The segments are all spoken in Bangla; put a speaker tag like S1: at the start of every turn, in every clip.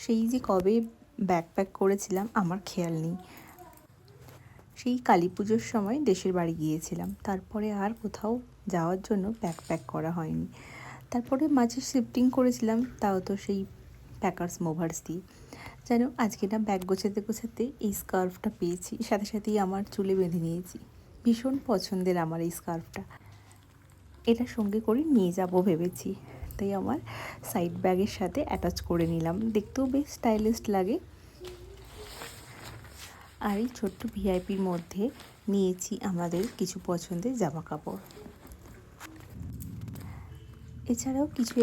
S1: সেই যে কবে ব্যাকপ্যাক করেছিলাম আমার খেয়াল নেই। সেই কালী পুজোর সময় দেশের বাড়ি গিয়েছিলাম, তারপরে আর কোথাও যাওয়ার জন্য ব্যাকপ্যাক করা হয়নি। তারপরে মাঝে শিফটিং করেছিলাম, তাও তো সেই প্যাকার্স মুভার্স দিয়ে। যেন আজকে না ব্যাগ গোছাতে গোছাতে এই স্কার্ফটা পেয়েছি, সাথে সাথেই আমার চুলে বেঁধে নিয়েছি। ভীষণ পছন্দের আমার এই স্কার্ফটা, এটা সঙ্গে করে নিয়ে যাব ভেবেছি, তাই আমার সাইড ব্যাগের সাথে অ্যাটাচ করে নিলাম। দেখতেও বেশ স্টাইলিশ লাগে। আর এই ছোট্ট ভিআইপির মধ্যে নিয়েছি আমাদের কিছু পছন্দের জামা কাপড়, এছাড়াও কিছু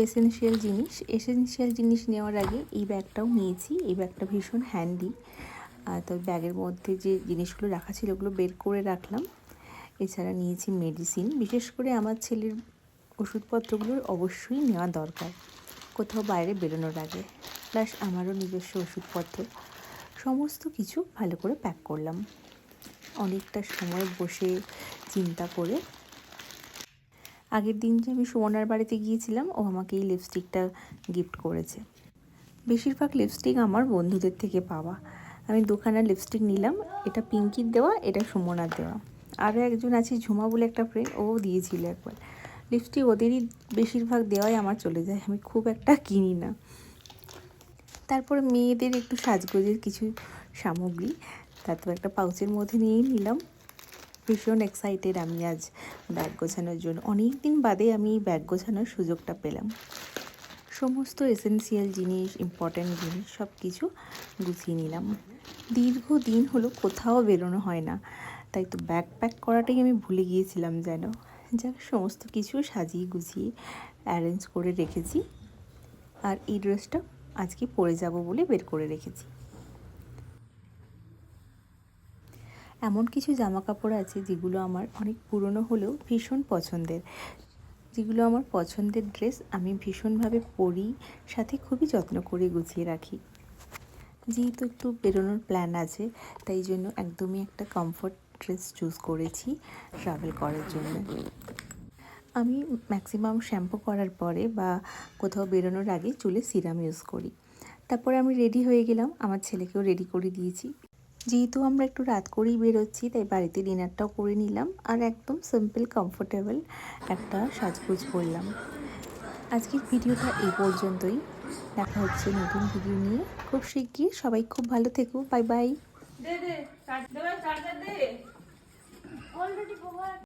S1: এসেনশিয়াল জিনিস নেওয়ার আগে এই ব্যাগটাও নিয়েছি। এই ব্যাগটা ভীষণ হ্যান্ডি। তো ব্যাগের মধ্যে যে জিনিসগুলো রাখা ছিল ওগুলো বের করে রাখলাম। এছাড়া নিয়েছি মেডিসিন, বিশেষ করে আমার ছেলের ওষুধপত্রগুলোর অবশ্যই নেওয়া দরকার কোথাও বাইরে বেরোনোর আগে। প্লাস আমারও নিজস্ব ওষুধপত্র, সমস্ত কিছু ভালো করে প্যাক করলাম। অনেকটা সময় বসে চিন্তা করে। আগের দিন যে আমি সুমনার বাড়িতে গিয়েছিলাম, ও আমাকে এই লিপস্টিকটা গিফট করেছে। বেশিরভাগ লিপস্টিক আমার বন্ধুদের থেকে পাওয়া। আমি দুখানা লিপস্টিক নিলাম, এটা পিঙ্কির দেওয়া, এটা সুমনার দেওয়া। আরও একজন আছে ঝুমা বলে একটা ফ্রেন্ড, ও দিয়েছিল একবার। লিপস্টিক ওদেরই বেশিরভাগ দেওয়াই আমার চলে যায়, আমি খুব একটা কিনি না। তারপরে মেয়েদের একটু সাজগোজের কিছু সামগ্রী, তারপর একটা পাউচের মধ্যে নিয়ে নিলাম। ভীষণ এক্সাইটেড আমি আজ ব্যাগ গোছানোর জন্য। অনেক দিন বাদে আমি এই ব্যাগ গোছানোর সুযোগটা পেলাম। সমস্ত এসেনশিয়াল জিনিস, ইম্পর্ট্যান্ট জিনিস সব কিছু গুছিয়ে নিলাম। দীর্ঘদিন হলো কোথাও বেরোনো হয় না, তাই তো ব্যাকপ্যাক করাটাই আমি ভুলে গিয়েছিলাম যেন। যাক, সমস্ত কিছু সাজিয়ে গুছিয়ে অ্যারেঞ্জ করে রেখেছি। আর এই ড্রেসটা আজকে পরে যাব বলে বের করে রেখেছি। এমন কিছু জামা কাপড় আছে যেগুলো আমার অনেক পুরনো হলেও ভীষণ পছন্দের। যেগুলো আমার পছন্দের ড্রেস আমি ভীষণভাবে পরি, সাথে খুবই যত্ন করে গুছিয়ে রাখি। যেহেতু একটু বেরোনোর প্ল্যান আছে, তাই জন্য একদমই একটা কমফোর্ট ড্রেস চুজ করেছি ট্রাভেল করার জন্য। আমি ম্যাক্সিমাম শ্যাম্পু করার পরে বা কোথাও বেরোনোর আগে চুলে সিরাম ইউজ করি। তারপরে আমি রেডি হয়ে গেলাম, আমার ছেলেকেও রেডি করে দিয়েছি। যেহেতু আমরা একটু রাত করেই বেরোচ্ছি, তাই বাড়িতে ডিনারটাও করে নিলাম আর একদম সিম্পল কমফোর্টেবল একটা সাজগোজ করলাম। আজকের ভিডিওটা এই পর্যন্তই। দেখা হচ্ছে নতুন ভিডিও নিয়ে খুব শিগগির। সবাই খুব ভালো থেকো। Bye bye.